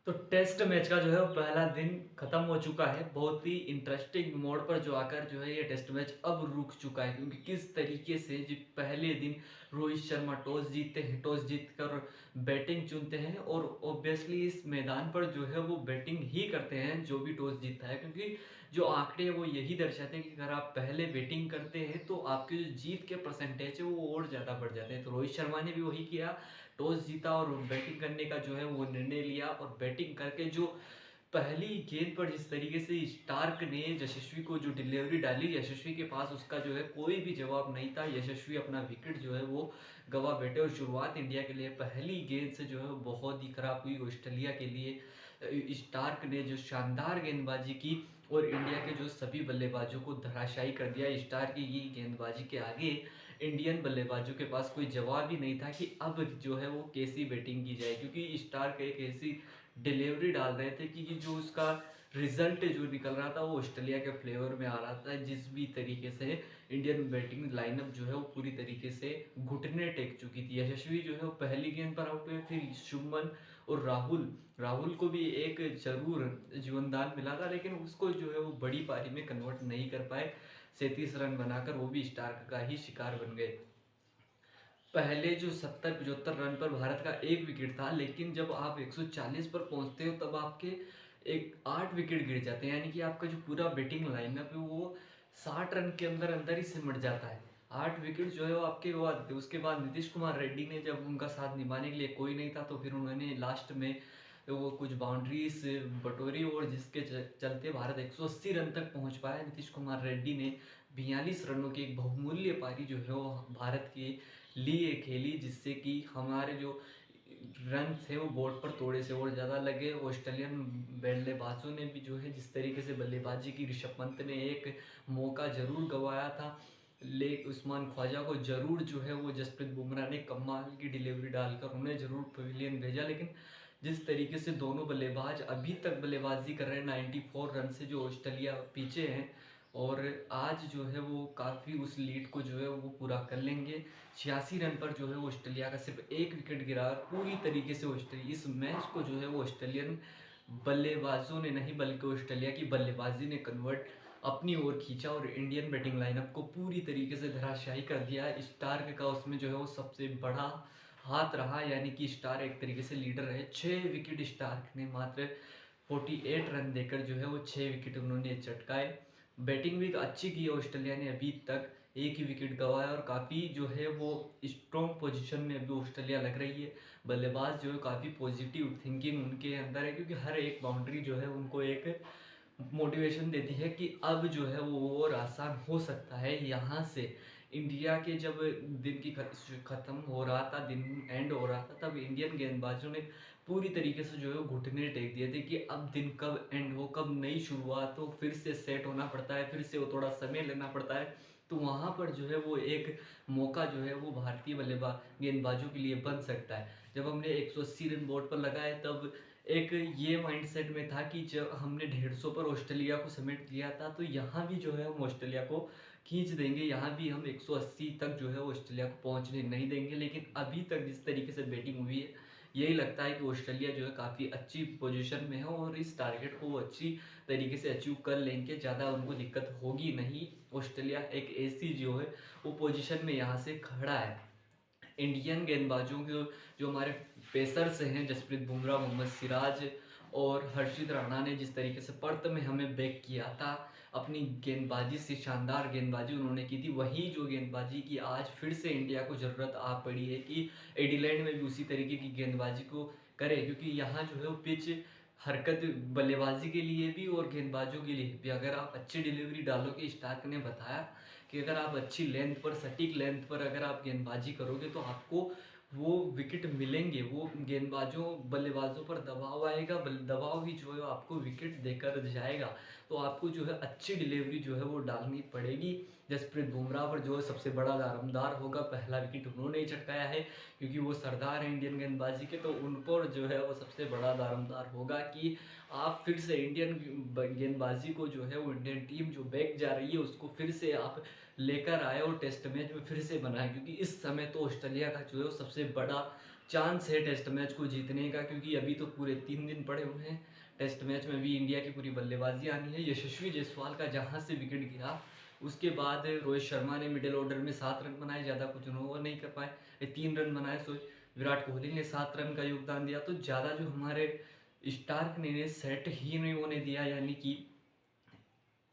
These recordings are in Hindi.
तो टेस्ट मैच का जो है वो पहला दिन खत्म हो चुका है। बहुत ही इंटरेस्टिंग मोड़ पर जो आकर जो है ये टेस्ट मैच अब रुक चुका है, क्योंकि किस तरीके से जो पहले दिन रोहित शर्मा टॉस जीतते हैं, टॉस जीतकर बैटिंग चुनते हैं और ऑब्वियसली इस मैदान पर जो है वो बैटिंग ही करते हैं जो भी टॉस जीतता है, क्योंकि जो आंकड़े हैं वो यही दर्शाते हैं कि अगर आप पहले बैटिंग करते हैं तो आपके जो जीत के परसेंटेज है वो और ज़्यादा बढ़ जाते हैं। तो रोहित शर्मा ने भी वही किया, टॉस जीता और बैटिंग करने का जो है वो निर्णय लिया और बैटिंग करके जो पहली गेंद पर जिस तरीके से स्टार्क ने यशस्वी को जो डिलीवरी डाली, यशस्वी के पास उसका जो है कोई भी जवाब नहीं था। यशस्वी अपना विकेट जो है वो गवा बैठे और शुरुआत इंडिया के लिए पहली गेंद से जो है वो बहुत ही खराब हुई ऑस्ट्रेलिया के लिए। स्टार्क ने जो शानदार गेंदबाजी की और इंडिया के जो सभी बल्लेबाजों को धराशायी कर दिया। स्टार्क की ये गेंदबाजी के आगे इंडियन बल्लेबाजों के पास कोई जवाब ही नहीं था कि अब जो है वो कैसी बैटिंग की जाए, क्योंकि स्टार्क एक ऐसी डिलीवरी डाल रहे थे कि जो उसका रिजल्ट जो निकल रहा था वो ऑस्ट्रेलिया के फ्लेवर में आ रहा था। जिस भी तरीके से इंडियन बैटिंग लाइनअप जो है वो पूरी तरीके से घुटने टेक चुकी थी। यशस्वी जो है वो पहली गेंद पर आउट हुए, फिर शुभमन और राहुल राहुल को भी एक जरूर जीवनदान मिला था, लेकिन उसको जो है वो बड़ी पारी में कन्वर्ट नहीं कर पाए। 37 रन बनाकर वो भी स्टार्क का ही शिकार बन गए। पहले जो 70-75 रन पर भारत का एक विकेट था, लेकिन जब आप 140 पर पहुंचते हो तब आपके एक 8 विकेट गिर जाते हैं, यानी कि आपका जो पूरा बैटिंग लाइनअप है वो 60 रन के अंदर अंदर ही सिमट जाता है। 8 विकेट जो है वो आपके बाद उसके बाद नीतीश कुमार रेड्डी ने जब उनका साथ निभाने के लिए कोई नहीं था तो फिर उन्होंने लास्ट में वो कुछ बाउंड्रीज बटोरी और जिसके चलते भारत 180 रन तक पहुंच पाया। नीतीश कुमार रेड्डी ने 42 रनों की एक बहुमूल्य पारी जो है वो भारत के लिए खेली, जिससे कि हमारे जो रन थे वो बोर्ड पर थोड़े से और ज़्यादा लगे। ऑस्ट्रेलियन बल्लेबाजों ने भी जो है जिस तरीके से बल्लेबाजी की, ऋषभ पंत ने एक मौका जरूर गंवाया था, ले उस्मान ख्वाजा को जरूर जो है वो जसप्रीत बुमराह ने कमाल की डिलीवरी डालकर उन्हें जरूर पवेलियन भेजा, लेकिन जिस तरीके से दोनों बल्लेबाज अभी तक बल्लेबाजी कर रहे हैं 94 रन से, जो ऑस्ट्रेलिया पीछे हैं और आज जो है वो काफ़ी उस लीड को जो है वो पूरा कर लेंगे। 86 रन पर जो है वो ऑस्ट्रेलिया का सिर्फ एक विकेट गिरा और पूरी तरीके से ऑस्ट्रेलिया इस मैच को जो है वो ऑस्ट्रेलियन बल्लेबाजों ने नहीं बल्कि ऑस्ट्रेलिया की बल्लेबाजी ने कन्वर्ट अपनी ओर खींचा और इंडियन बैटिंग लाइनअप को पूरी तरीके से धराशायी कर दिया। स्टार्क का उसमें जो है वो सबसे बड़ा हाथ रहा, यानी कि स्टार एक तरीके से लीडर रहे। 6 विकेट स्टार्क ने मात्र 48 रन देकर जो है वो 6 विकेट उन्होंने चटकाए। बैटिंग भी अच्छी की है ऑस्ट्रेलिया ने, अभी तक एक ही विकेट गंवाया और काफ़ी जो है वो स्ट्रॉन्ग पोजीशन में अभी ऑस्ट्रेलिया लग रही है। बल्लेबाज जो है काफ़ी पॉजिटिव थिंकिंग उनके अंदर है, क्योंकि हर एक बाउंड्री जो है उनको एक मोटिवेशन देती है कि अब जो है वो और आसान हो सकता है। यहाँ से इंडिया के जब दिन की खत्म हो रहा था, दिन एंड हो रहा था, तब इंडियन गेंदबाजों ने पूरी तरीके से जो है घुटने टेक दिए थे कि अब दिन कब एंड हो, कब नई शुरुआत हो, फिर से सेट होना पड़ता है, फिर से वो थोड़ा समय लेना पड़ता है। तो वहाँ पर जो है वो एक मौका जो है वो भारतीय बल्लेबाज गेंदबाजों के लिए बन सकता है। जब हमने 180 रन बोर्ड पर लगाए तब एक ये माइंडसेट में था कि जब हमने 150 पर ऑस्ट्रेलिया को समेट लिया था तो यहाँ भी जो है हम ऑस्ट्रेलिया को खींच देंगे, यहाँ भी हम 180 तक जो है ऑस्ट्रेलिया को पहुँचने नहीं देंगे। लेकिन अभी तक जिस तरीके से बैटिंग हुई है, यही लगता है कि ऑस्ट्रेलिया जो है काफ़ी अच्छी पोजीशन में है और इस टारगेट को वो अच्छी तरीके से अचीव कर लेंगे, ज़्यादा उनको दिक्कत होगी नहीं। ऑस्ट्रेलिया एक ऐसी जो है वो पोजीशन में यहाँ से खड़ा है। इंडियन गेंदबाजों के जो हमारे पेसर्स हैं, जसप्रीत बुमराह, मोहम्मद सिराज और हर्षित राणा ने जिस तरीके से पर्थ में हमें बैक किया था, अपनी गेंदबाजी से शानदार गेंदबाजी उन्होंने की थी, वही जो गेंदबाजी की आज फिर से इंडिया को ज़रूरत आ पड़ी है कि एडिलेड में भी उसी तरीके की गेंदबाजी को करे, क्योंकि यहाँ जो है वो पिच हरकत बल्लेबाजी के लिए भी और गेंदबाजों के लिए भी अगर आप अच्छी डिलीवरी डालोगे। स्टार्क ने बताया कि अगर आप अच्छी लेंथ पर, सटीक लेंथ पर अगर आप गेंदबाजी करोगे तो आपको वो विकेट मिलेंगे, वो गेंदबाजों बल्लेबाजों पर दबाव आएगा, दबाव ही जो है आपको विकेट देकर जाएगा। तो आपको जो है अच्छी डिलीवरी जो है वो डालनी पड़ेगी। जसप्रीत बुमराह पर जो है सबसे बड़ा दारोमदार होगा, पहला विकेट उन्होंने ही चटकाया है, क्योंकि वो सरदार हैं इंडियन गेंदबाजी के, तो उन पर जो है वो सबसे बड़ा दारोमदार होगा कि आप फिर से इंडियन गेंदबाजी को जो है वो इंडियन टीम जो बैक जा रही है उसको फिर से आप लेकर आए और टेस्ट मैच में फिर से बनाए, क्योंकि इस समय तो ऑस्ट्रेलिया का जो है वो सबसे बड़ा चांस है टेस्ट मैच को जीतने का, क्योंकि अभी तो पूरे 3 दिन पड़े हुए हैं। टेस्ट मैच में भी इंडिया की पूरी बल्लेबाजी आनी है। यशस्वी जायसवाल का जहाँ से विकेट गिरा, उसके बाद रोहित शर्मा ने मिडिल ऑर्डर में 7 रन बनाए, ज़्यादा कुछ वो नहीं कर पाए। 3 रन बनाए। सो विराट कोहली ने 7 रन का योगदान दिया। तो ज़्यादा जो हमारे स्टार्क ने सेट ही नहीं होने दिया, यानी कि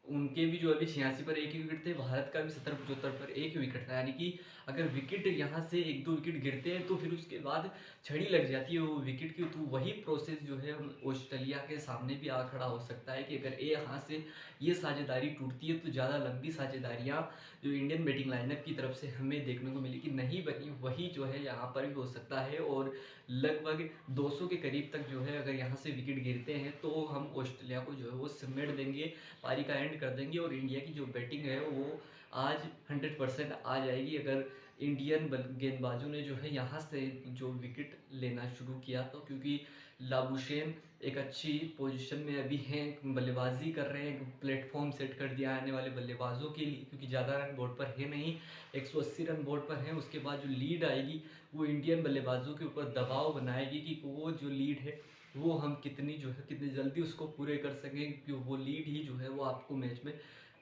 उनके भी जो अभी 86 पर एक ही विकेट थे, भारत का भी 70-75 पर एक ही विकेट था। यानी कि अगर विकेट यहाँ से 1-2 विकेट गिरते हैं तो फिर उसके बाद छड़ी लग जाती है वो विकेट की। तो वही प्रोसेस जो है ऑस्ट्रेलिया के सामने भी आ खड़ा हो सकता है कि अगर यहाँ से ये साझेदारी टूटती है तो ज़्यादा लंबी साझेदारियाँ जो इंडियन बैटिंग लाइनअप की तरफ से हमें देखने को मिली कि नहीं बनी, वही जो है यहाँ पर भी हो सकता है। और लगभग 200 के करीब तक जो है अगर यहाँ से विकेट गिरते हैं तो हम ऑस्ट्रेलिया को जो है वो समेट देंगे, पारी का एंड कर देंगे। और इंडिया की जो बैटिंग है वो आज 100% आ जाएगी अगर इंडियन गेंदबाजों ने जो है यहाँ से जो विकेट लेना शुरू किया तो। क्योंकि लाबुशेन एक अच्छी पोजीशन में अभी हैं, बल्लेबाजी कर रहे हैं, प्लेटफॉर्म सेट कर दिया आने वाले बल्लेबाजों के लिए, क्योंकि ज़्यादा रन बोर्ड पर है नहीं, 180 रन बोर्ड पर है। उसके बाद जो लीड आएगी वो इंडियन बल्लेबाजों के ऊपर दबाव बनाएगी कि वो जो लीड है वो हम कितनी जो है कितनी जल्दी उसको पूरे कर सकें, क्योंकि वो लीड ही जो है वो आपको मैच में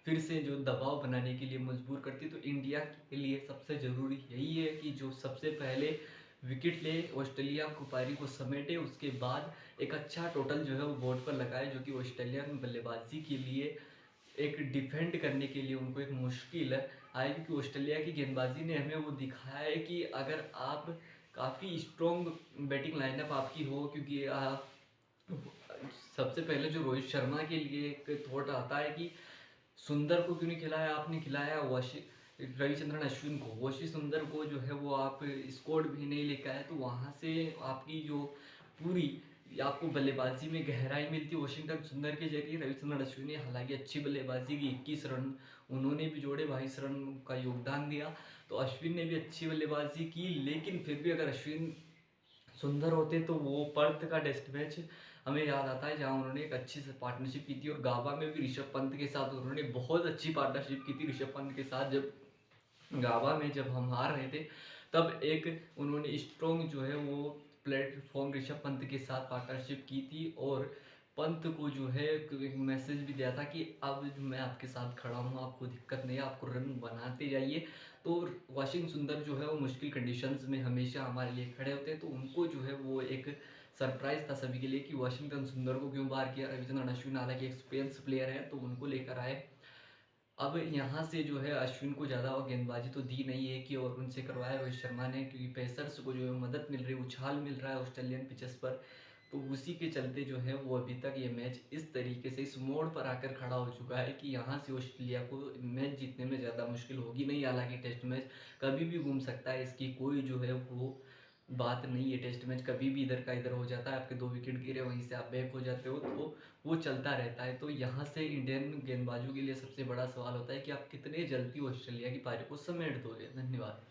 फिर से जो दबाव बनाने के लिए मजबूर करती है। तो इंडिया के लिए सबसे ज़रूरी यही है कि जो सबसे पहले विकेट ले, ऑस्ट्रेलिया को पारी को समेटे, उसके बाद एक अच्छा टोटल जो है वो बोर्ड पर लगाए, जो कि ऑस्ट्रेलियन बल्लेबाजी के लिए एक डिफेंड करने के लिए उनको एक मुश्किल है। क्योंकि ऑस्ट्रेलिया की गेंदबाजी ने हमें वो दिखाया है कि अगर आप काफ़ी स्ट्रॉन्ग बैटिंग लाइनअप आपकी हो, क्योंकि सबसे पहले जो रोहित शर्मा के लिए एक थॉट आता है कि सुंदर को क्यों नहीं खिलाया आपने, खिलाया रविचंद्रन अश्विन को, वशी सुंदर को जो है वो आप स्कोर भी नहीं लेकर आए। तो वहाँ से आपकी जो पूरी आपको बल्लेबाजी में गहराई मिलती है वॉशिंगटन सुंदर के जरिए। रविचंद्रन अश्विन ने हालांकि अच्छी बल्लेबाजी की, 21 रन उन्होंने भी जोड़े, 22 रन का योगदान दिया। तो अश्विन ने भी अच्छी बल्लेबाजी की, लेकिन फिर भी अगर अश्विन सुंदर होते तो वो पर्थ का टेस्ट मैच हमें याद आता है, जहां उन्होंने एक अच्छी से पार्टनरशिप की थी। और गाबा में भी ऋषभ पंत के साथ उन्होंने बहुत अच्छी पार्टनरशिप की थी ऋषभ पंत के साथ। जब गाबा में जब हम हार रहे थे तब एक उन्होंने स्ट्रॉन्ग जो है वो प्लेटफॉर्म ऋषभ पंत के साथ पार्टनरशिप की थी। और पंत को जो है एक मैसेज भी दिया था कि अब मैं आपके साथ खड़ा हूँ, आपको दिक्कत नहीं है, आपको रन बनाते जाइए। तो वाशिंग सुंदर जो है वो मुश्किल कंडीशंस में हमेशा हमारे लिए खड़े होते हैं। तो उनको जो है वो एक सरप्राइज था सभी के लिए कि वाशिंगटन सुंदर को क्यों बाहर किया। रविचंद्रन अश्विन हालांकि एक्सपीरियंस प्लेयर है तो उनको लेकर आए। अब यहाँ से जो है अश्विन को ज़्यादा गेंदबाजी तो दी नहीं है कि और उनसे करवाया रोहित शर्मा ने, क्योंकि पेसर्स को जो है मदद मिल रही है, उछाल मिल रहा है ऑस्ट्रेलियन पिचेस पर। तो उसी के चलते जो है वो अभी तक ये मैच इस तरीके से इस मोड़ पर आकर खड़ा हो चुका है कि यहाँ से ऑस्ट्रेलिया को मैच जीतने में ज़्यादा मुश्किल होगी नहीं। हालांकि टेस्ट मैच कभी भी घूम सकता है, इसकी कोई जो है वो बात नहीं है। टेस्ट मैच कभी भी इधर का इधर हो जाता है, आपके 2 विकेट गिरे वहीं से आप बैक हो जाते हो, तो वो चलता रहता है। तो यहाँ से इंडियन गेंदबाजों के लिए सबसे बड़ा सवाल होता है कि आप कितने जल्दी ऑस्ट्रेलिया की पारी को समेट दोगे। धन्यवाद।